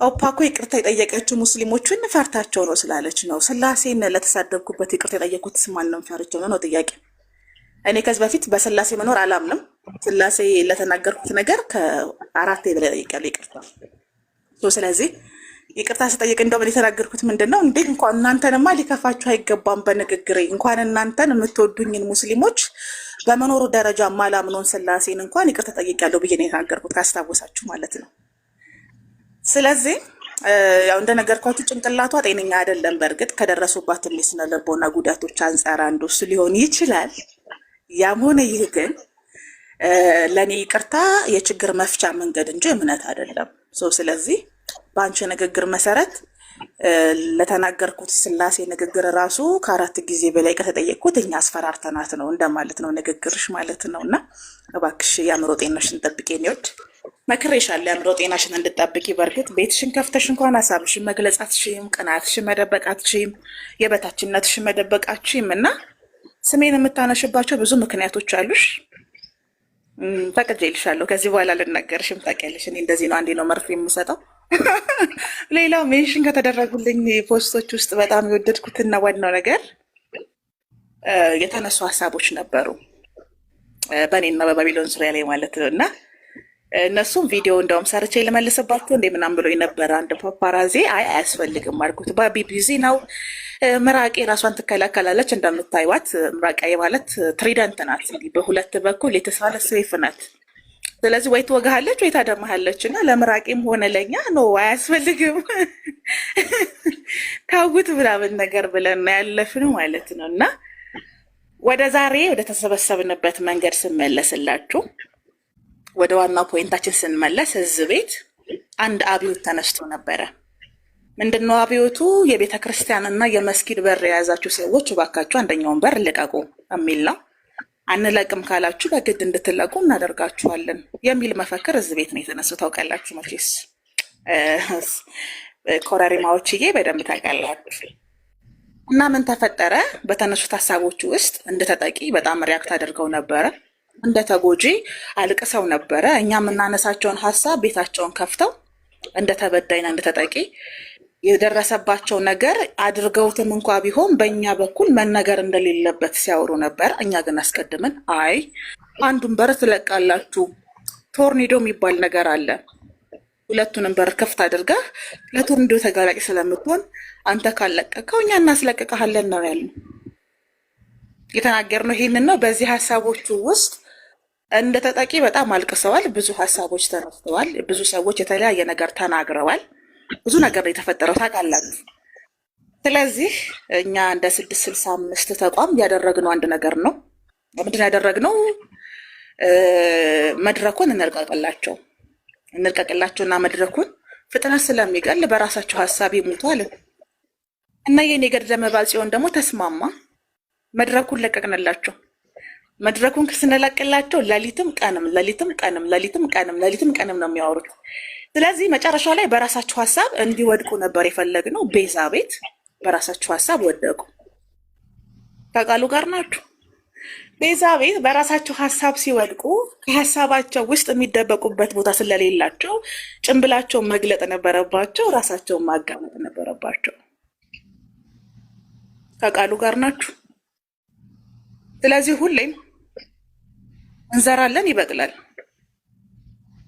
ኦፓኮ ይቅርታ የጠየቀችው ሙስሊሞቹን ፈርታቸው ነው ስላለች ነው። ስላሴን ለተሳደብኩበት ይቅርታ የጠየቁት ማንም ፈርቸው ነው ጥያቄ። እኔ ከዚህ በፊት በስላሴ መኖር አላምንም። ስላሴ ለተናገርኩት ነገር ከ4 በላይ ጠይቄያለሁ ይቅርታ። ስለዚህ ይቅርታ ስጠይቅ እንደውም የተናገርኩት ምንድነው እንዴ እንኳን እናንተንማ ሊከፋችሁ አይገባም በንግግሬ እንኳን እናንተን የምትወዱኝን ሙስሊሞች በመኖሩ ደረጃ ማላምኖን ስላሴን እንኳን ይቅርታ ጠይቄያለሁ ብዬ ነው የተናገርኩት ካስታወሳችሁ ማለት ነው። ስለዚህ ያው እንደነገርኳችሁ ጭንቅላቷ ጤነኛ አይደለም። በእርግጥ ከደረሱባት የስነ ልቦና ጉዳቶች አንጻር አንዱ እሱ ሊሆን ይችላል። ያም ሆነ ይህ ግን ለእኔ ይቅርታ የችግር መፍቻ መንገድ እንጂ እምነት አይደለም። ስለዚህ በአንቺ ንግግር መሰረት ለተናገርኩት ስላሴ ንግግር ራሱ ከ4 ጊዜ በላይ ከተጠየቅኩት እኛ አስፈራርተናት ነው እንደማለት ነው ንግግርሽ ማለት ነው። እና እባክሽ የአእምሮ ጤናሽን ጠብቂ። ኔዎች መክሬሻለሁ የአእምሮ ጤናሽን እንድጠብቂ። በእርግጥ ቤትሽን ከፍተሽ እንኳን ሀሳብሽን መግለጽ አትችይም፣ ቅናትሽን መደበቅ አትችይም፣ የበታችነትሽን መደበቅ አትችይም። እና ስሜን የምታነሽባቸው ብዙ ምክንያቶች አሉሽ። ፈቅጄልሻለሁ። ከዚህ በኋላ ልናገርሽም ታውቂያለሽ። እኔ እንደዚህ ነው አንዴ ነው መርፌ የምሰጠው። ሌላው ሜንሽን ከተደረጉልኝ ፖስቶች ውስጥ በጣም የወደድኩትና ዋናው ነገር የተነሱ ሀሳቦች ነበሩ በእኔና በባቢሎን ዙሪያ ላይ ማለት ነው። እና እነሱም ቪዲዮ እንደውም ሰርቼ ልመልስባቸው እንደ ምናምን ብሎ የነበረ አንድ ፓፓራዚ አያስፈልግም አልኩት። ባቢ ቢዚ ነው፣ ምራቄ ራሷን ትከላከላለች። እንደምታይዋት ምራቄ ማለት ትሪደንት ናት፣ እንዲህ በሁለት በኩል የተሳለ ሰይፍ ናት። ስለዚህ ወይ ትወጋሃለች ወይ ታደማሃለች። እና ለምራቄም ሆነ ለኛ ነው አያስፈልግም ታውት ምናምን ነገር ብለን ያለፍን ማለት ነው። እና ወደ ዛሬ ወደ ተሰበሰብንበት መንገድ ስመለስላችሁ ወደ ዋናው ፖይንታችን ስንመለስ እዚህ ቤት አንድ አብዮት ተነስቶ ነበረ። ምንድነው አብዮቱ? የቤተ ክርስቲያንና የመስጊድ በር የያዛችሁ ሰዎች እባካችሁ አንደኛውን በር ልቀቁ የሚል ነው። አንለቅም ካላችሁ በግድ እንድትለቁ እናደርጋችኋለን የሚል መፈክር እዚህ ቤት ነው የተነሱ። ታውቃላችሁ መቼስ ኮረሪማዎችዬ በደንብ ታውቃላችሁ። እና ምን ተፈጠረ? በተነሱት ሀሳቦች ውስጥ እንደተጠቂ በጣም ሪያክት አድርገው ነበረ። እንደ ተጎጂ አልቅሰው ነበረ። እኛ የምናነሳቸውን ሀሳብ ቤታቸውን ከፍተው እንደ ተበዳይና እንደ ተጠቂ የደረሰባቸው ነገር አድርገውትም እንኳ ቢሆን በእኛ በኩል መነገር እንደሌለበት ሲያወሩ ነበር። እኛ ግን አስቀድመን አይ አንዱን በር ትለቃላችሁ፣ ቶርኔዶ የሚባል ነገር አለ፣ ሁለቱንም በር ክፍት አድርገህ ለቶርኔዶ ተጋላጭ ስለምትሆን አንተ ካለቀቀው እኛ እናስለቅቀሃለን ነው ያሉ። የተናገርነው ይሄንን ነው። በዚህ ሀሳቦቹ ውስጥ እንደ ተጠቂ በጣም አልቅሰዋል። ብዙ ሀሳቦች ተነስተዋል። ብዙ ሰዎች የተለያየ ነገር ተናግረዋል። ብዙ ነገር የተፈጠረው ታውቃላችሁ። ስለዚህ እኛ እንደ 665 ተቋም ያደረግነው አንድ ነገር ነው። ምንድን ያደረግነው? መድረኩን እንልቀቅላቸውና መድረኩን ፍጥነት ስለሚገል በራሳቸው ሀሳብ ይሙቱ አለን እና የኔ ገድለ መባል ሲሆን ደግሞ ተስማማ። መድረኩን ለቀቅንላቸው። መድረኩን ስንለቅላቸው ሌሊትም ቀንም ሌሊትም ቀንም ሌሊትም ቀንም ሌሊትም ቀንም ነው የሚያወሩት። ስለዚህ መጨረሻ ላይ በራሳቸው ሀሳብ እንዲወድቁ ነበር የፈለግነው። ቤዛ ቤት በራሳቸው ሀሳብ ወደቁ። ከቃሉ ጋር ናችሁ። ቤዛ ቤት በራሳቸው ሀሳብ ሲወድቁ ከሀሳባቸው ውስጥ የሚደበቁበት ቦታ ስለሌላቸው ጭንብላቸውን መግለጥ ነበረባቸው፣ ራሳቸውን ማጋመጥ ነበረባቸው። ከቃሉ ጋር ናችሁ። ስለዚህ ሁሌም እንዘራለን፣ ይበቅላል።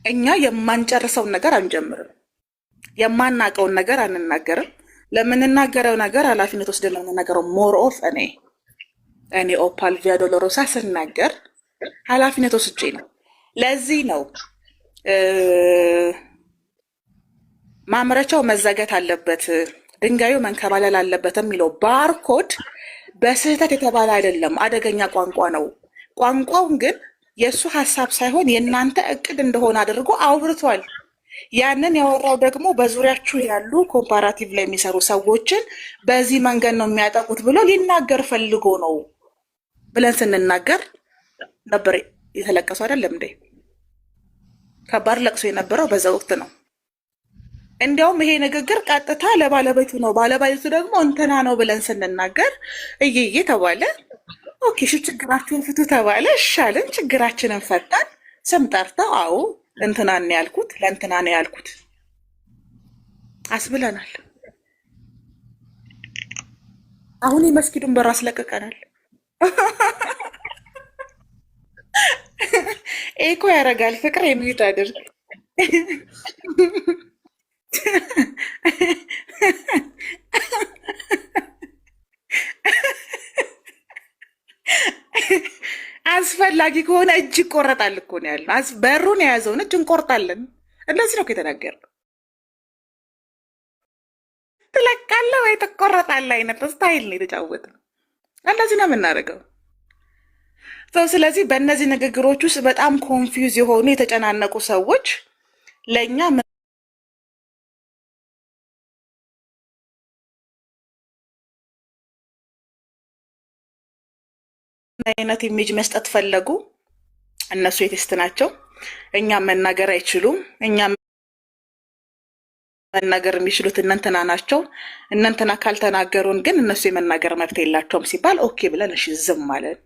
እኛ የማንጨርሰውን ነገር አንጀምርም፣ የማናውቀውን ነገር አንናገርም። ለምንናገረው ነገር ኃላፊነት ወስደን ለምንናገረው ሞር ኦፍ እኔ ኦፓል ቪያ ዶሎሮሳ ስናገር ኃላፊነት ወስጄ ነው። ለዚህ ነው ማምረቻው መዘጋት አለበት፣ ድንጋዩ መንከባለል አለበት የሚለው ባርኮድ በስህተት የተባለ አይደለም። አደገኛ ቋንቋ ነው። ቋንቋውን ግን የእሱ ሀሳብ ሳይሆን የእናንተ እቅድ እንደሆነ አድርጎ አውርቷል። ያንን ያወራው ደግሞ በዙሪያችሁ ያሉ ኮምፓራቲቭ ላይ የሚሰሩ ሰዎችን በዚህ መንገድ ነው የሚያጠቁት ብሎ ሊናገር ፈልጎ ነው ብለን ስንናገር ነበር የተለቀሱ። አይደለም እንዴ? ከባድ ለቅሶ የነበረው በዛ ወቅት ነው። እንዲያውም ይሄ ንግግር ቀጥታ ለባለቤቱ ነው፣ ባለቤቱ ደግሞ እንትና ነው ብለን ስንናገር እየዬ ተባለ። ኦኬ እሺ ችግራችሁን ፍቱ ተባለ። እሻልን ችግራችንን ፈታን። ስም ጠርተው አዎ እንትና ነው ያልኩት፣ ለእንትና ነው ያልኩት። አስብለናል። አሁን የመስጊዱን በር አስለቅቀናል። ኤኮ ያደርጋል። ፍቅር የሚዩት አድርግ። አስፈላጊ ከሆነ እጅ ይቆረጣል እኮ ነው ያለው። በሩን የያዘውን እጅ እንቆርጣለን። እንደዚህ ነው የተናገርነው። ትለቃለህ ወይ ትቆረጣለህ አይነት ስታይል ነው የተጫወትነው። እንደዚህ ነው የምናደርገው። ስለዚህ በእነዚህ ንግግሮች ውስጥ በጣም ኮንፊውዝ የሆኑ የተጨናነቁ ሰዎች ለእኛ ምን አይነት ኢሜጅ መስጠት ፈለጉ? እነሱ የቴስት ናቸው። እኛም መናገር አይችሉም። እኛም መናገር የሚችሉት እነንትና ናቸው። እነንትና ካልተናገሩን ግን እነሱ የመናገር መብት የላቸውም ሲባል ኦኬ ብለን እሺ ዝም አለን።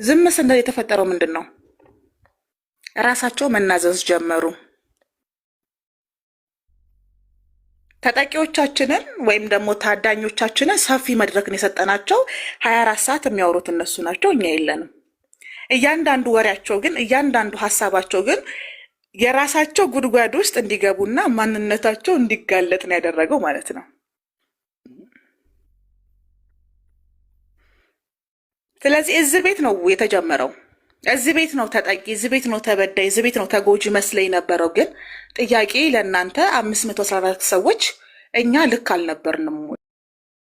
ዝም ስንል የተፈጠረው ምንድን ነው? ራሳቸው መናዘዝ ጀመሩ። ተጠቂዎቻችንን ወይም ደግሞ ታዳኞቻችንን ሰፊ መድረክን የሰጠናቸው 24 ሰዓት የሚያወሩት እነሱ ናቸው፣ እኛ የለንም። እያንዳንዱ ወሬያቸው ግን እያንዳንዱ ሀሳባቸው ግን የራሳቸው ጉድጓድ ውስጥ እንዲገቡና ማንነታቸው እንዲጋለጥ ነው ያደረገው ማለት ነው። ስለዚህ እዚህ ቤት ነው የተጀመረው። እዚህ ቤት ነው ተጠቂ፣ እዚህ ቤት ነው ተበዳይ፣ እዚህ ቤት ነው ተጎጂ መስለኝ ነበረው። ግን ጥያቄ ለእናንተ 514 ሰዎች እኛ ልክ አልነበርንም።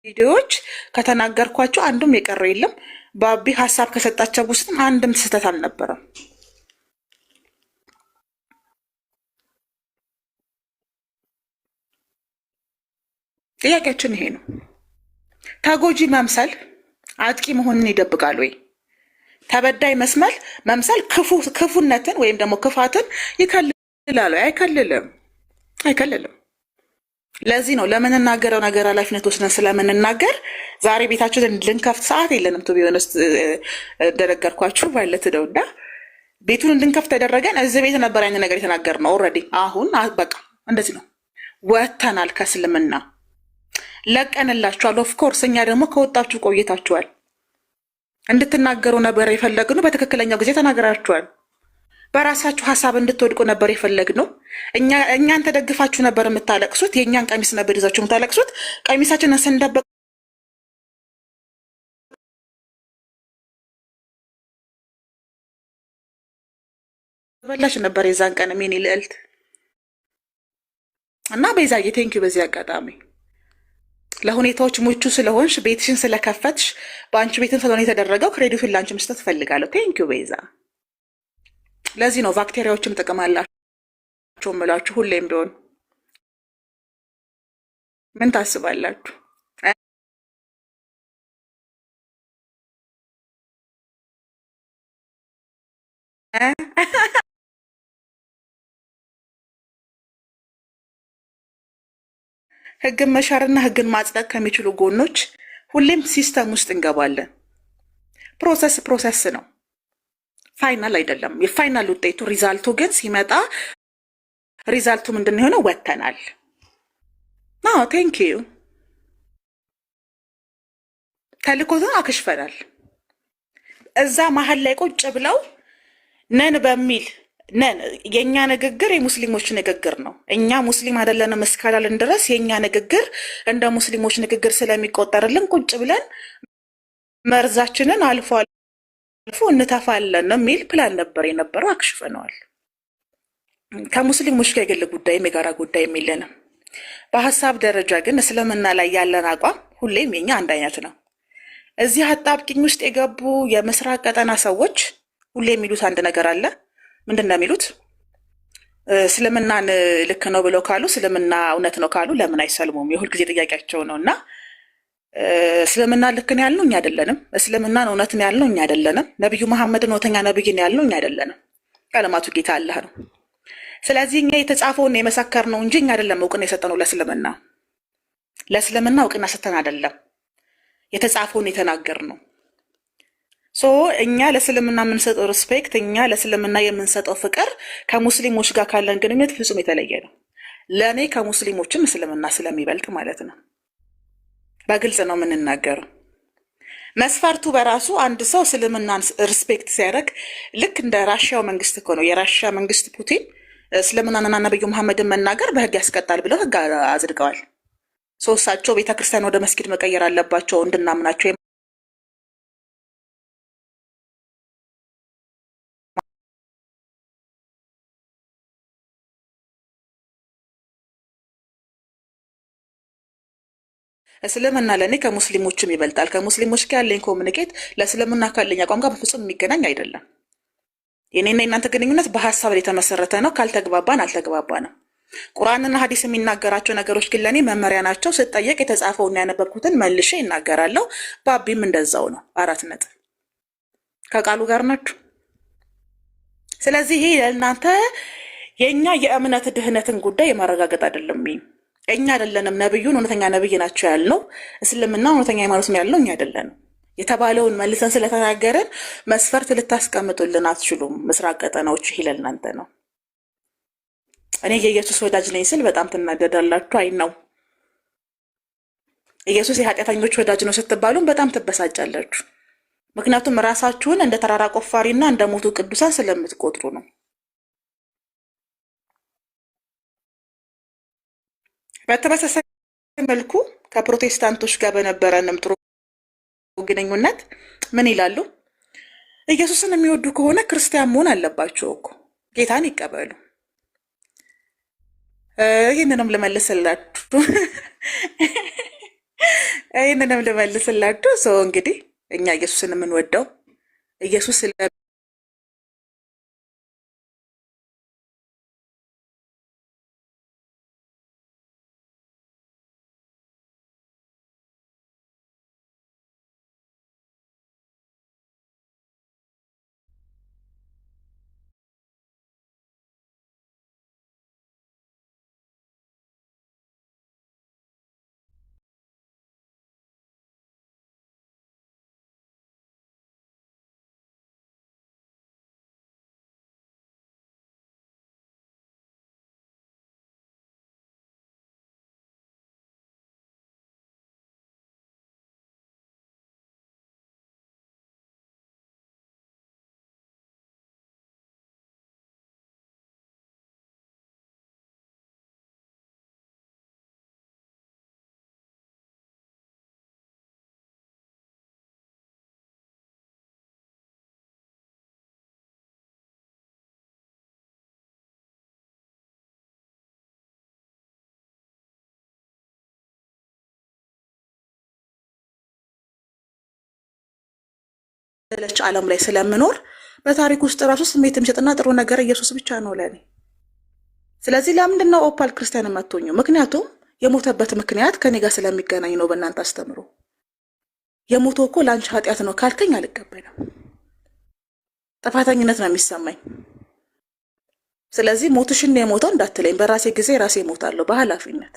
ቪዲዮዎች ከተናገርኳቸው አንዱም የቀረው የለም። ባቢ ሀሳብ ከሰጣቸው ውስጥም አንድም ስህተት አልነበረም። ጥያቄያችን ይሄ ነው። ተጎጂ መምሰል አጥቂ መሆንን ይደብቃል ወይ? ተበዳይ መምሰል ክፉነትን ወይም ደግሞ ክፋትን ይከልላል? አይከልልም። ለዚህ ነው ለምንናገረው ነገር ኃላፊነት ወስደን ስለምንናገር ዛሬ ቤታችንን ልንከፍት ሰዓት የለንም። ቱ ቢሆን እንደነገርኳችሁ ባለት ደውዳ ቤቱን እንድንከፍት ያደረገን እዚህ ቤት ነበር ያን ነገር የተናገርነው ኦልሬዲ። አሁን በቃ እንደዚህ ነው፣ ወተናል ከእስልምና ለቀንላችኋል። ኦፍኮርስ እኛ ደግሞ ከወጣችሁ ቆይታችኋል። እንድትናገሩ ነበር የፈለግነው። በትክክለኛው ጊዜ ተናገራችኋል። በራሳችሁ ሀሳብ እንድትወድቁ ነበር የፈለግነው። እኛን ተደግፋችሁ ነበር የምታለቅሱት። የእኛን ቀሚስ ነበር ይዛችሁ የምታለቅሱት። ቀሚሳችንን ስንደበቅ በላሽ ነበር የዛን ቀን ሜኒ ልዕልት እና ቤዛዬ ቴንኪው። በዚህ አጋጣሚ ለሁኔታዎች ምቹ ስለሆንሽ ቤትሽን ስለከፈትሽ በአንቺ ቤትን ስለሆነ የተደረገው ክሬዲቱን ለአንቺ መስጠት እፈልጋለሁ። ቴንኪው ቤዛ። ለዚህ ነው ባክቴሪያዎችም ጥቅም አላቸው የምላችሁ ሁሌም ቢሆን። ምን ታስባላችሁ? ህግን መሻርና ህግን ማጽደቅ ከሚችሉ ጎኖች ሁሌም ሲስተም ውስጥ እንገባለን። ፕሮሰስ ነው፣ ፋይናል አይደለም። የፋይናል ውጤቱ ሪዛልቱ ግን ሲመጣ ሪዛልቱ ምንድን የሆነው ወተናል። ቴንክ ዩ ተልኮትን አክሽፈናል። እዛ መሀል ላይ ቁጭ ብለው ነን በሚል ነን። የእኛ ንግግር የሙስሊሞች ንግግር ነው። እኛ ሙስሊም አይደለንም እስካላልን ድረስ የእኛ ንግግር እንደ ሙስሊሞች ንግግር ስለሚቆጠርልን ቁጭ ብለን መርዛችንን አልፎ አልፎ እንተፋለን የሚል ፕላን ነበር የነበረው። አክሽፈነዋል። ከሙስሊሞች ጋር የግል ጉዳይም የጋራ ጉዳይም የለንም። በሀሳብ ደረጃ ግን እስልምና ላይ ያለን አቋም ሁሌም የኛ አንድ አይነት ነው። እዚህ አጣብቂኝ ውስጥ የገቡ የምስራቅ ቀጠና ሰዎች ሁሌ የሚሉት አንድ ነገር አለ። ምንድን ነው የሚሉት? እስልምናን ልክ ነው ብለው ካሉ፣ እስልምና እውነት ነው ካሉ ለምን አይሰልሙም? የሁልጊዜ ጥያቄያቸው ነው። እና እስልምና ልክ ነው ያልነው እኛ አይደለንም። እስልምናን እውነት ነው ያልነው እኛ አይደለንም። ነቢዩ መሐመድን እውነተኛ ነቢይ ነው ያልነው እኛ አይደለንም። ቀለማቱ ጌታ አላህ ነው። ስለዚህ እኛ የተጻፈውን የመሰከር ነው እንጂ እኛ አይደለም እውቅና የሰጠነው ለእስልምና። ለእስልምና እውቅና ሰጠን አይደለም፣ የተጻፈውን የተናገር ነው። እኛ ለእስልምና የምንሰጠው ሪስፔክት፣ እኛ ለእስልምና የምንሰጠው ፍቅር ከሙስሊሞች ጋር ካለን ግንኙነት ፍጹም የተለየ ነው። ለእኔ ከሙስሊሞችም እስልምና ስለሚበልጥ ማለት ነው። በግልጽ ነው የምንናገረው። መስፈርቱ በራሱ አንድ ሰው እስልምናን ሪስፔክት ሲያደርግ ልክ እንደ ራሽያው መንግስት እኮ ነው። የራሽያ መንግስት ፑቲን እስልምናንና ነብዩ መሐመድን መናገር በህግ ያስቀጣል ብለው ህግ አጽድቀዋል። እሳቸው ቤተክርስቲያን ወደ መስጊድ መቀየር አለባቸው እንድናምናቸው እስልምና ለእኔ ከሙስሊሞችም ይበልጣል። ከሙስሊሞች ጋር ያለኝ ኮሚኒኬት ለእስልምና ካለኝ አቋም ጋር በፍጹም የሚገናኝ አይደለም። የኔና የናንተ ግንኙነት በሀሳብ ላይ የተመሰረተ ነው። ካልተግባባን አልተግባባንም። ቁርአንና ሀዲስ የሚናገራቸው ነገሮች ግን ለእኔ መመሪያ ናቸው። ስጠየቅ የተጻፈውና ያነበብኩትን መልሼ ይናገራለሁ። ባቢም እንደዛው ነው። 4 ነጥብ። ከቃሉ ጋር ናችሁ። ስለዚህ ይሄ ለእናንተ የእኛ የእምነት ድህነትን ጉዳይ የማረጋገጥ አይደለም። እኛ አይደለንም ነብዩን እውነተኛ ነብይ ናቸው ያልነው፣ እስልምና እውነተኛ ሃይማኖት ነው ያልነው እኛ አይደለንም። የተባለውን መልሰን ስለተናገረን መስፈርት ልታስቀምጡልን አትችሉም። ምስራቅ ቀጠናዎች ይሄ ለእናንተ ነው። እኔ የኢየሱስ ወዳጅ ነኝ ስል በጣም ትናደዳላችሁ። አይ ነው ኢየሱስ የኃጢአተኞች ወዳጅ ነው ስትባሉም በጣም ትበሳጫላችሁ። ምክንያቱም ራሳችሁን እንደ ተራራ ቆፋሪና እንደ ሞቱ ቅዱሳን ስለምትቆጥሩ ነው። በተመሳሳይ መልኩ ከፕሮቴስታንቶች ጋር በነበረንም ጥሩ ግንኙነት ምን ይላሉ? ኢየሱስን የሚወዱ ከሆነ ክርስቲያን መሆን አለባቸው እኮ፣ ጌታን ይቀበሉ። ይህንንም ልመልስላችሁ ሰው እንግዲህ እኛ ኢየሱስን የምንወደው ኢየሱስ ለች ዓለም ላይ ስለምኖር በታሪክ ውስጥ ራሱ ስሜት የሚሰጥና ጥሩ ነገር ኢየሱስ ብቻ ነው ለኔ። ስለዚህ ለምንድን ነው ኦፓል ክርስቲያን መጥቶኝ? ምክንያቱም የሞተበት ምክንያት ከኔ ጋር ስለሚገናኝ ነው። በእናንተ አስተምሮ የሞተው እኮ ለአንቺ ኃጢአት ነው ካልከኝ አልቀበልም። ጥፋተኝነት ነው የሚሰማኝ። ስለዚህ ሞትሽን ነው የሞተው እንዳትለኝ፣ በራሴ ጊዜ ራሴ እሞታለሁ በኃላፊነት።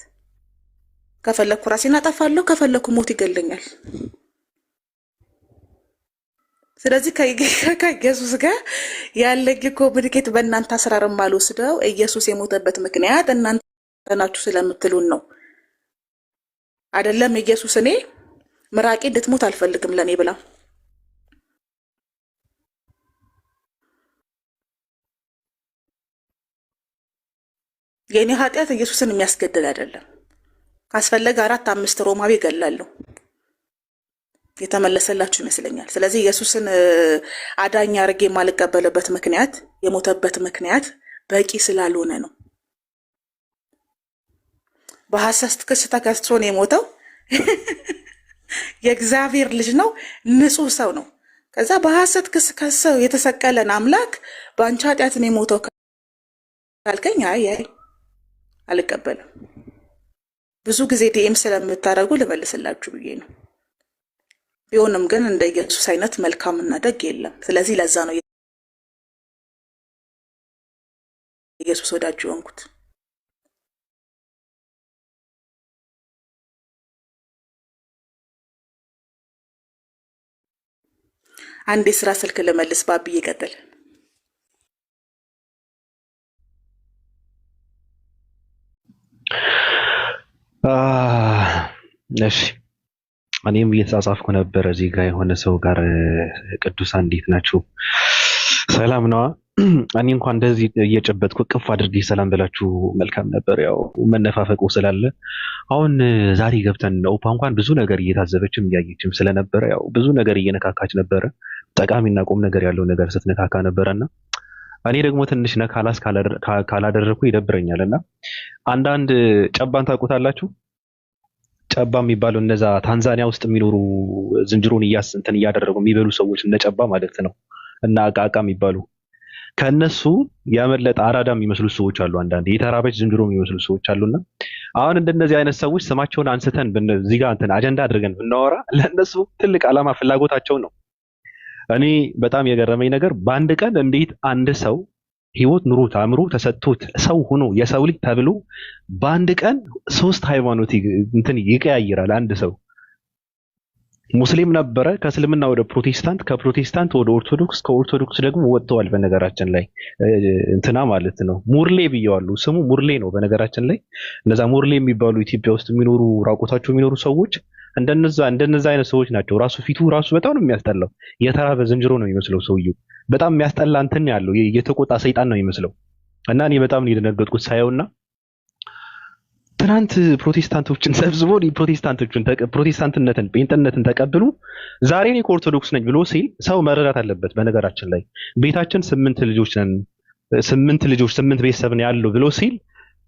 ከፈለኩ ራሴን አጠፋለሁ፣ ከፈለኩ ሞት ይገለኛል። ስለዚህ ከኢየሱስ ጋር ያለኝ ኮሚኒኬት በእናንተ አሰራርም አልወስደው ኢየሱስ የሞተበት ምክንያት እናንተ ናችሁ ስለምትሉን ነው አይደለም። ኢየሱስ እኔ ምራቄ እንድትሞት አልፈልግም ለኔ ብላ የኔ ኃጢአት ኢየሱስን የሚያስገድል አይደለም። ካስፈለገ 4-5 ሮማዊ ይገላለሁ። የተመለሰላችሁ ይመስለኛል። ስለዚህ ኢየሱስን አዳኝ አድርጌ የማልቀበልበት ምክንያት የሞተበት ምክንያት በቂ ስላልሆነ ነው። በሐሰት ክስ ተከሶ ነው የሞተው። የእግዚአብሔር ልጅ ነው፣ ንጹህ ሰው ነው። ከዛ በሐሰት ክስ ከሰው የተሰቀለን አምላክ በአንቺ ኃጢአት ነው የሞተው ካልከኝ አይ አልቀበልም። ብዙ ጊዜ ዲኤም ስለምታደርጉ ልመልስላችሁ ብዬ ነው። ቢሆንም ግን እንደ ኢየሱስ አይነት መልካምና ደግ የለም። ስለዚህ ለዛ ነው ኢየሱስ ወዳጅ ሆንኩት። አንድ የስራ ስልክ ልመልስ። ባብዬ ይቀጥል። እሺ እኔም እየተጻጻፍኩ ነበር እዚህ ጋር የሆነ ሰው ጋር ቅዱሳን እንዴት ናችሁ? ሰላም ነዋ። እኔ እንኳን እንደዚህ እየጨበጥኩ ቅፍ አድርጌ ሰላም ብላችሁ መልካም ነበር። ያው መነፋፈቁ ስላለ አሁን ዛሬ ገብተን ኦፓ እንኳን ብዙ ነገር እየታዘበችም እያየችም ስለነበረ ያው ብዙ ነገር እየነካካች ነበረ። ጠቃሚና ቁም ነገር ያለው ነገር ስትነካካ ነበረና እኔ ደግሞ ትንሽ ነካላስ ካላደረኩ ይደብረኛል እና አንዳንድ ጨባን ታውቁታላችሁ? ጨባ የሚባለው እነዛ ታንዛኒያ ውስጥ የሚኖሩ ዝንጀሮን እንትን እያደረጉ የሚበሉ ሰዎች እነ ጨባ ማለት ነው እና አቃቃ የሚባሉ ከነሱ ያመለጠ አራዳ የሚመስሉ ሰዎች አሉ። አንዳንድ የተራበች ዝንጀሮ የሚመስሉ ሰዎች አሉና አሁን እንደነዚህ አይነት ሰዎች ስማቸውን አንስተን እዚህ ጋር እንትን አጀንዳ አድርገን ብናወራ ለእነሱ ትልቅ ዓላማ ፍላጎታቸው ነው። እኔ በጣም የገረመኝ ነገር በአንድ ቀን እንዴት አንድ ሰው ህይወት ኑሮት አእምሮ ተሰጥቶት ሰው ሆኖ የሰው ልጅ ተብሎ በአንድ ቀን 3 ሃይማኖት እንትን ይቀያይራል። አንድ ሰው ሙስሊም ነበረ፣ ከእስልምና ወደ ፕሮቴስታንት፣ ከፕሮቴስታንት ወደ ኦርቶዶክስ፣ ከኦርቶዶክስ ደግሞ ወጥተዋል። በነገራችን ላይ እንትና ማለት ነው ሙርሌ ብየዋሉ። ስሙ ሙርሌ ነው። በነገራችን ላይ እነዛ ሙርሌ የሚባሉ ኢትዮጵያ ውስጥ የሚኖሩ ራቆታቸው የሚኖሩ ሰዎች እንደነዛ አይነት ሰዎች ናቸው። ራሱ ፊቱ ራሱ በጣም ነው የሚያስጠላው። የተራበ ዝንጀሮ ነው የሚመስለው ሰውየው። በጣም የሚያስጠላ እንትን ያለው የተቆጣ ሰይጣን ነው የሚመስለው እና እኔ በጣም ነው የደነገጥኩት ሳየውና ትናንት ፕሮቴስታንቶችን ሰብስቦ ፕሮቴስታንትነትን ጴንጥነትን ተቀብሉ ዛሬ እኔ ከኦርቶዶክስ ነኝ ብሎ ሲል ሰው መረዳት አለበት። በነገራችን ላይ ቤታችን 8 ልጆች ነን፣ 8 ቤተሰብ ነው ያለው ብሎ ሲል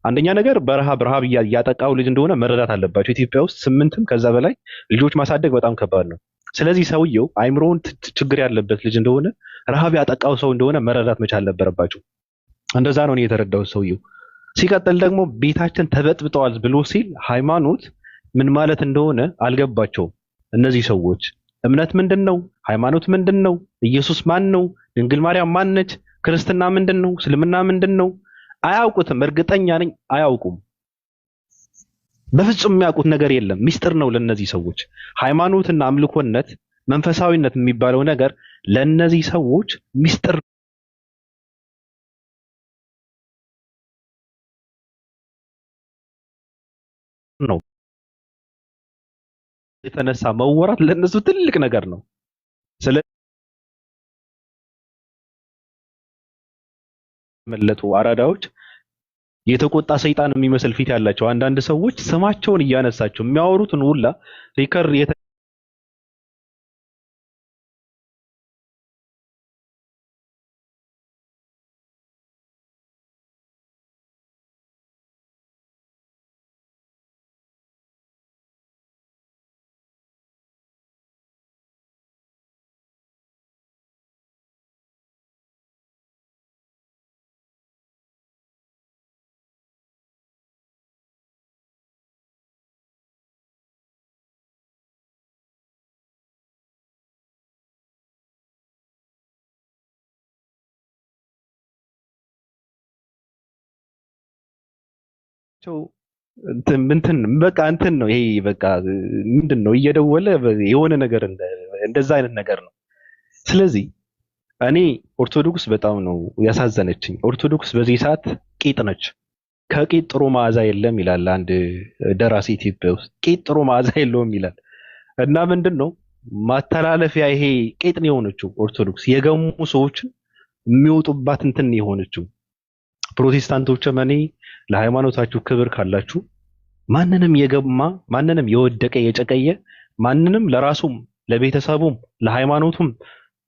አንደኛ ነገር ረሃብ እያጠቃው ልጅ እንደሆነ መረዳት አለባቸው። ኢትዮጵያ ውስጥ 8ም ከዛ በላይ ልጆች ማሳደግ በጣም ከባድ ነው። ስለዚህ ሰውየው አይምሮውን ችግር ያለበት ልጅ እንደሆነ ረሃብ ያጠቃው ሰው እንደሆነ መረዳት መቻል ነበረባቸው። እንደዛ ነው እኔ የተረዳሁት ሰውየው። ሲቀጥል ደግሞ ቤታችን ተበጥብጠዋል ብሎ ሲል ሃይማኖት ምን ማለት እንደሆነ አልገባቸውም። እነዚህ ሰዎች እምነት ምንድን ነው? ሃይማኖት ምንድን ነው? ኢየሱስ ማን ነው? ድንግል ማርያም ማን ነች? ክርስትና ምንድን ነው? እስልምና ምንድን ነው? አያውቁትም። እርግጠኛ ነኝ አያውቁም። በፍጹም የሚያውቁት ነገር የለም። ሚስጥር ነው ለነዚህ ሰዎች። ሃይማኖትና አምልኮነት መንፈሳዊነት የሚባለው ነገር ለነዚህ ሰዎች ሚስጥር ነው። የተነሳ መወራት ለነሱ ትልቅ ነገር ነው። ስለመለጡ አራዳዎች የተቆጣ ሰይጣን የሚመስል ፊት ያላቸው አንዳንድ ሰዎች ስማቸውን እያነሳቸው የሚያወሩትን ሁላ ሪከር እንትን በቃ እንትን ነው ይሄ በቃ ምንድን ነው እየደወለ የሆነ ነገር እንደዛ አይነት ነገር ነው። ስለዚህ እኔ ኦርቶዶክስ በጣም ነው ያሳዘነችኝ። ኦርቶዶክስ በዚህ ሰዓት ቂጥ ነች። ከቂጥ ጥሩ መዓዛ የለም ይላል አንድ ደራሲ ኢትዮጵያ ውስጥ። ቂጥ ጥሩ መዓዛ የለውም ይላል እና ምንድን ነው ማተላለፊያ ይሄ ቂጥ ነው የሆነችው ኦርቶዶክስ። የገሙ ሰዎችን የሚወጡባት እንትን የሆነችው ፕሮቴስታንቶችም እኔ ለሃይማኖታችሁ ክብር ካላችሁ ማንንም የገማ ማንንም የወደቀ የጨቀየ ማንንም ለራሱም ለቤተሰቡም ለሃይማኖቱም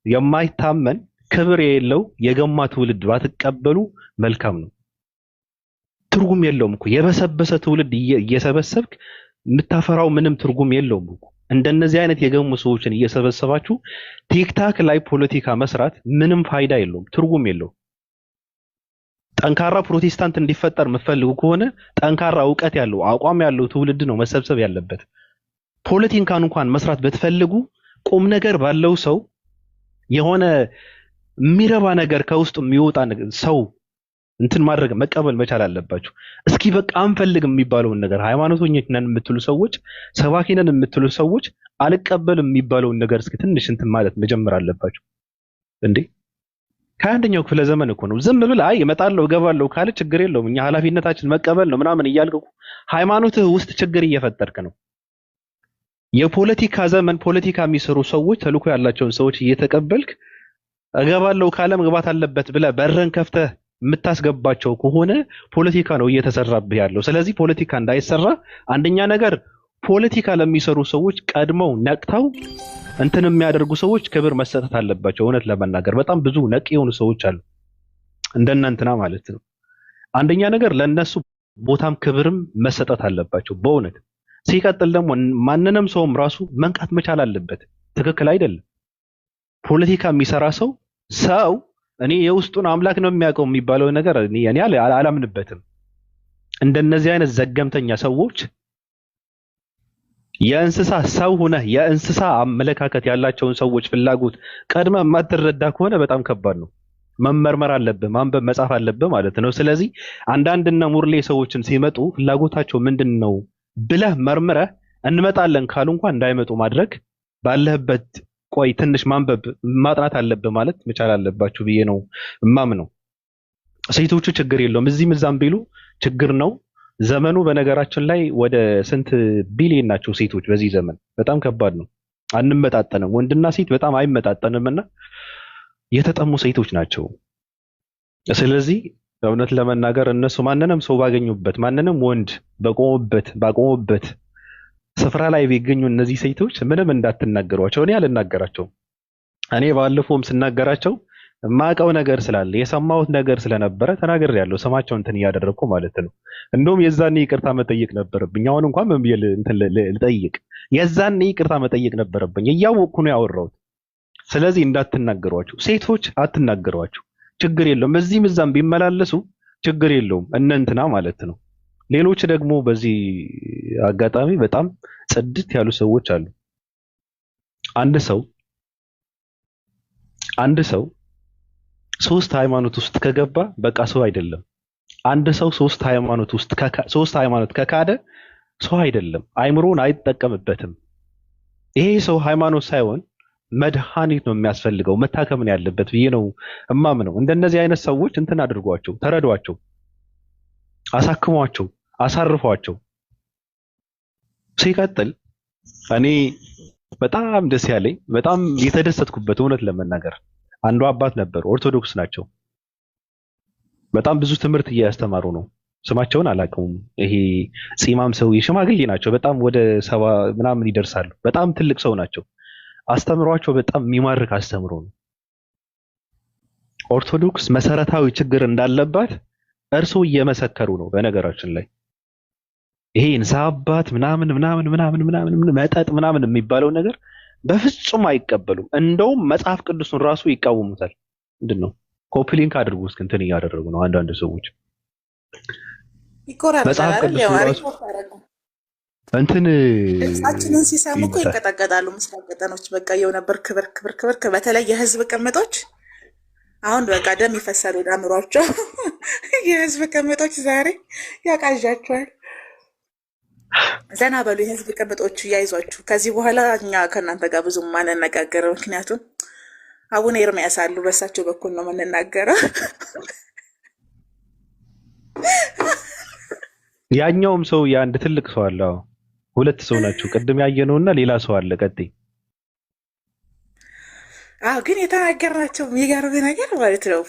የማይታመን ክብር የሌለው የገማ ትውልድ ባትቀበሉ መልካም ነው። ትርጉም የለውም እኮ የበሰበሰ ትውልድ እየሰበሰብክ የምታፈራው ምንም ትርጉም የለውም እኮ። እንደነዚህ አይነት የገሙ ሰዎችን እየሰበሰባችሁ ቲክታክ ላይ ፖለቲካ መስራት ምንም ፋይዳ የለውም፣ ትርጉም የለውም። ጠንካራ ፕሮቴስታንት እንዲፈጠር የምትፈልጉ ከሆነ ጠንካራ እውቀት ያለው አቋም ያለው ትውልድ ነው መሰብሰብ ያለበት። ፖለቲካን እንኳን መስራት ብትፈልጉ ቁም ነገር ባለው ሰው የሆነ የሚረባ ነገር ከውስጥ የሚወጣ ሰው እንትን ማድረግ መቀበል መቻል አለባችሁ። እስኪ በቃ አንፈልግም የሚባለውን ነገር ሃይማኖተኞች ነን የምትሉ ሰዎች፣ ሰባኪ ነን የምትሉ ሰዎች አልቀበልም የሚባለውን ነገር እስኪ ትንሽ እንትን ማለት መጀመር አለባችሁ እንዴ። ከአንደኛው ክፍለ ዘመን እኮ ነው። ዝም ብለህ አይ እመጣለሁ እገባለሁ ካለ ችግር የለውም እኛ ኃላፊነታችን መቀበል ነው ምናምን እያልክ ሃይማኖትህ ውስጥ ችግር እየፈጠርክ ነው። የፖለቲካ ዘመን ፖለቲካ የሚሰሩ ሰዎች ተልዕኮ ያላቸውን ሰዎች እየተቀበልክ እገባለሁ ካለ መግባት አለበት ብለህ በረን ከፍተህ የምታስገባቸው ከሆነ ፖለቲካ ነው እየተሰራብህ ያለው። ስለዚህ ፖለቲካ እንዳይሰራ አንደኛ ነገር ፖለቲካ ለሚሰሩ ሰዎች ቀድመው ነቅተው እንትን የሚያደርጉ ሰዎች ክብር መሰጠት አለባቸው። እውነት ለመናገር በጣም ብዙ ነቅ የሆኑ ሰዎች አሉ እንደናንተና ማለት ነው። አንደኛ ነገር ለነሱ ቦታም ክብርም መሰጠት አለባቸው በእውነት። ሲቀጥል ደግሞ ማንንም ሰውም ራሱ መንቃት መቻል አለበት። ትክክል አይደለም። ፖለቲካ የሚሰራ ሰው እኔ የውስጡን አምላክ ነው የሚያውቀው የሚባለው ነገር እኔ አላምንበትም። እንደነዚህ አይነት ዘገምተኛ ሰዎች የእንስሳ ሰው ሆነ የእንስሳ አመለካከት ያላቸውን ሰዎች ፍላጎት ቀድመ የማትረዳ ከሆነ በጣም ከባድ ነው። መመርመር አለብህ፣ ማንበብ መጻፍ አለብህ ማለት ነው። ስለዚህ አንዳንድና ሙርሌ ሰዎችን ሲመጡ ፍላጎታቸው ምንድነው ብለህ መርምረህ እንመጣለን ካሉ እንኳን እንዳይመጡ ማድረግ ባለህበት ቆይ ትንሽ ማንበብ ማጥናት አለብህ ማለት መቻል አለባችሁ ብዬ ነው እማምነው። ሴቶቹ ችግር የለውም እዚህም እዛም ቢሉ ችግር ነው። ዘመኑ በነገራችን ላይ ወደ ስንት ቢሊዮን ናቸው ሴቶች በዚህ ዘመን? በጣም ከባድ ነው። አንመጣጠንም፣ ወንድና ሴት በጣም አይመጣጠንምና የተጠሙ ሴቶች ናቸው። ስለዚህ እውነት ለመናገር እነሱ ማንንም ሰው ባገኙበት ማንንም ወንድ ባቆሙበት ስፍራ ላይ ቢገኙ እነዚህ ሴቶች ምንም እንዳትናገሯቸው። እኔ አልናገራቸውም። እኔ ባለፈውም ስናገራቸው የማውቀው ነገር ስላለ የሰማሁት ነገር ስለነበረ ተናግሬያለሁ። ስማቸው እንትን እያደረኩ ማለት ነው። እንደውም የዛኔ ይቅርታ መጠየቅ ነበረብኝ። አሁን እንኳን ምን ብዬ ልጠይቅ? የዛኔ ይቅርታ መጠየቅ ነበረብኝ። እያወቅኩ ነው ያወራሁት። ስለዚህ እንዳትናገሯቸው፣ ሴቶች አትናገሯቸው። ችግር የለውም እዚህም እዛም ቢመላለሱ ችግር የለውም እነንትና ማለት ነው። ሌሎች ደግሞ በዚህ አጋጣሚ በጣም ጽድት ያሉ ሰዎች አሉ። አንድ ሰው ሶስት ሃይማኖት ውስጥ ከገባ በቃ ሰው አይደለም። አንድ ሰው ሶስት ሃይማኖት ከካደ ሰው አይደለም፣ አይምሮን አይጠቀምበትም። ይሄ ሰው ሃይማኖት ሳይሆን መድኃኒት ነው የሚያስፈልገው፣ መታከም ነው ያለበት ብዬ ነው እማምነው። እንደነዚህ አይነት ሰዎች እንትን አድርጓቸው፣ ተረዷቸው፣ አሳክሟቸው፣ አሳርፏቸው። ሲቀጥል እኔ በጣም ደስ ያለኝ በጣም የተደሰትኩበት እውነት ለመናገር አንዱ አባት ነበሩ፣ ኦርቶዶክስ ናቸው። በጣም ብዙ ትምህርት እያስተማሩ ነው። ስማቸውን አላውቀውም። ይሄ ጺማም ሰው የሽማግሌ ናቸው። በጣም ወደ 70 ምናምን ይደርሳሉ። በጣም ትልቅ ሰው ናቸው። አስተምሯቸው በጣም የሚማርክ አስተምሮ ነው። ኦርቶዶክስ መሰረታዊ ችግር እንዳለባት እርሶ እየመሰከሩ ነው። በነገራችን ላይ ይሄ ንስሐ አባት ምናምን መጠጥ ምናምን የሚባለው ነገር በፍጹም አይቀበሉም። እንደውም መጽሐፍ ቅዱስን ራሱ ይቃወሙታል። ምንድነው? ኮፒ ሊንክ አድርጉ እስኪ እንትን እያደረጉ ነው አንዳንድ ሰዎች። መጽሐፍ ቅዱስን ራሱ እንትን እሳችንን ሲሰሙ እኮ ይንቀጠቀጣሉ። ምስራቅ ቀጠኖች በቃ የው ነበር ክብር በተለይ የህዝብ ቅምጦች አሁን በቃ ደም ይፈሳል ወደ አእምሯቸው። የህዝብ ቅምጦች ዛሬ ያቃዣቸዋል። ዘና በሉ የህዝብ ቅምጦች እያይዟችሁ። ከዚህ በኋላ እኛ ከእናንተ ጋር ብዙ ማንነጋገረው፣ ምክንያቱም አቡነ ኤርሚያስ አሉ፣ በእሳቸው በኩል ነው የምንናገረው። ያኛውም ሰው የአንድ ትልቅ ሰው አለ። ሁለት ሰው ናቸው። ቅድም ያየነውና ሌላ ሰው አለ። ቀጥይ። ግን የተናገርናቸው የሚገርም ነገር ማለት ነው።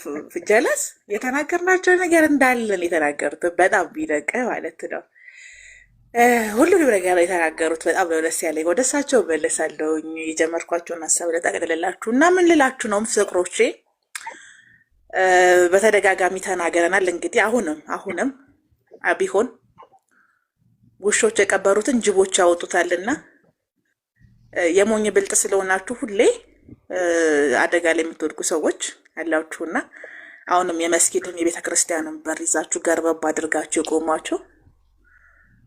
ጀለስ የተናገርናቸው ነገር እንዳለን የተናገሩት በጣም ቢደቀ ማለት ነው። ሁሉንም ነገር የተናገሩት በጣም ነው ደስ ያለኝ። ወደ እሳቸው መለሳለሁ። የጀመርኳቸውን ሀሳብ ልጠቅልላችሁ እና ምን ልላችሁ ነው ፍቅሮቼ፣ በተደጋጋሚ ተናገረናል። እንግዲህ አሁንም ቢሆን ውሾች የቀበሩትን ጅቦች ያወጡታልና የሞኝ ብልጥ ስለሆናችሁ ሁሌ አደጋ ላይ የምትወድቁ ሰዎች አላችሁና አሁንም የመስጊዱን የቤተ ክርስቲያኑን በር ይዛችሁ ገርበብ አድርጋችሁ የቆሟችሁ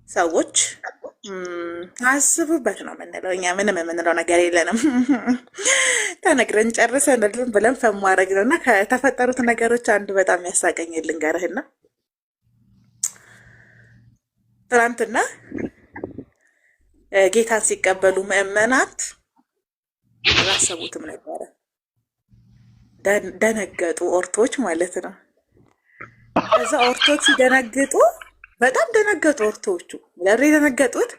ሰዎች አስቡበት ነው የምንለው። እኛ ምንም የምንለው ነገር የለንም። ተነግረን ጨርሰን ብለን ፈማረግ ነው እና ከተፈጠሩት ነገሮች አንዱ በጣም ያሳቀኝ ልንገርህና ትናንትና ጌታን ሲቀበሉ ምዕመናት አላሰቡትም ነበረ። ደነገጡ፣ ኦርቶች ማለት ነው። ከዛ ኦርቶች ሲደነግጡ በጣም ደነገጡ። ኦርቶቹ ለሪ የደነገጡት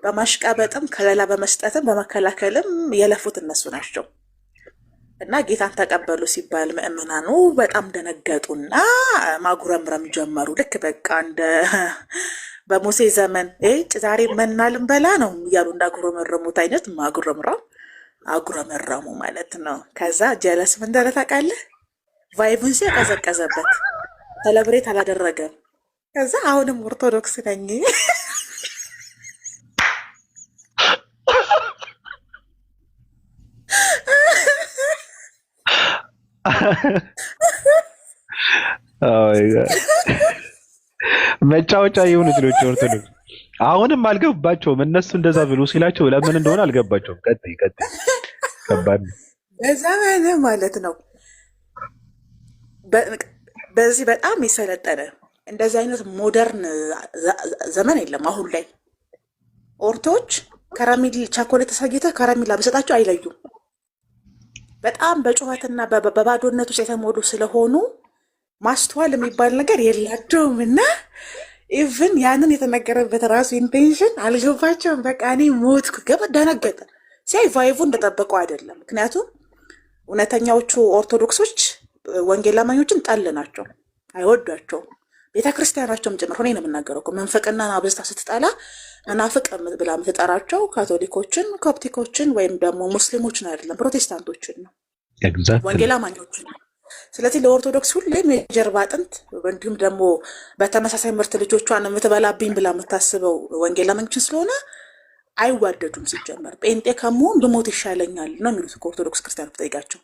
በማሽቃበጥም ከለላ በመስጠትም በመከላከልም የለፉት እነሱ ናቸው። እና ጌታን ተቀበሉ ሲባል ምእመናኑ በጣም ደነገጡና ማጉረምረም ጀመሩ። ልክ በቃ እንደ በሙሴ ዘመን ዛሬ መና ልንበላ ነው እያሉ እንዳጉረመረሙት አይነት አጉረመረሙ ማለት ነው። ከዛ ጀለስ ምን እንዳለ ታውቃለህ? ቫይቡን ቀዘቀዘበት፣ ሰለብሬት አላደረገም። ከዛ አሁንም ኦርቶዶክስ ነኝ መጫወቻ የሆኑት ልጆች ኦርቶዶክስ አሁንም አልገባቸውም። እነሱ እንደዛ ብሎ ሲላቸው ለምን እንደሆነ አልገባቸውም። ቀጥይ ከባድ ነው። በዛ ማለት ነው። በዚህ በጣም የሰለጠነ እንደዚህ አይነት ሞደርን ዘመን የለም አሁን ላይ። ኦርቶች ከረሚል ቻኮሌት ተሳጊተ ከረሚላ በሰጣቸው አይለዩም። በጣም በጩኸትና በባዶነት ውስጥ የተሞሉ ስለሆኑ ማስተዋል የሚባል ነገር የላቸውም። እና ኢቭን ያንን የተነገረበት ራሱ ኢንቴንሽን አልገባቸውም። በቃ እኔ ሞትኩ። ደነገጠ ሲያይ ቫይቡ እንደጠበቀው አይደለም። ምክንያቱም እውነተኛዎቹ ኦርቶዶክሶች ወንጌል አማኞችን ጠል ናቸው፣ አይወዷቸውም። ቤተክርስቲያናቸውም ጭምር ሆነ ነው የምናገረው። መንፈቅና አብዝታ ስትጠላ መናፍቅ ብላ የምትጠራቸው ካቶሊኮችን፣ ኮፕቲኮችን ወይም ደግሞ ሙስሊሞችን አይደለም ፕሮቴስታንቶችን ነው፣ ወንጌል አማኞችን ነው። ስለዚህ ለኦርቶዶክስ ሁሌም የጀርባ አጥንት እንዲሁም ደግሞ በተመሳሳይ ምርት ልጆቿን የምትበላብኝ ብላ የምታስበው ወንጌል አማኞችን ስለሆነ አይዋደዱም። ሲጀመር ጴንጤ ከመሆን ብሞት ይሻለኛል ነው የሚሉት ከኦርቶዶክስ ክርስቲያኖች ጠይቃቸው።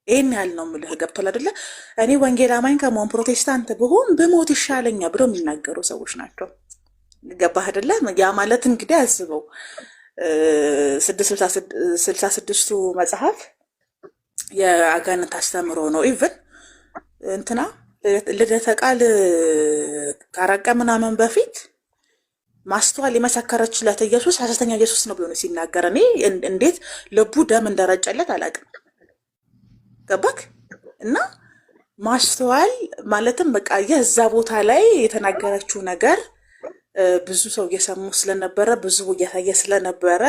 ይህን ያህል ነው የምልህ። ገብቶሃል አይደለ? እኔ ወንጌል አማኝ ከመሆን ፕሮቴስታንት ብሆን ብሞት ይሻለኛል ብለው የሚናገሩ ሰዎች ናቸው። ገባህ አይደለ? ያ ማለት እንግዲህ አስበው 666ቱ መጽሐፍ የአጋንንት አስተምሮ ነው። ኢቭን እንትና ልደተ ቃል ካረቀ ምናምን በፊት ማስተዋል የመሰከረችለት ኢየሱስ ሐሰተኛ ኢየሱስ ነው ብሎ ሲናገር እኔ እንዴት ልቡ ደም እንደረጨለት አላውቅም። ገባክ? እና ማስተዋል ማለትም በቃ የዛ ቦታ ላይ የተናገረችው ነገር ብዙ ሰው እየሰሙ ስለነበረ ብዙ እየታየ ስለነበረ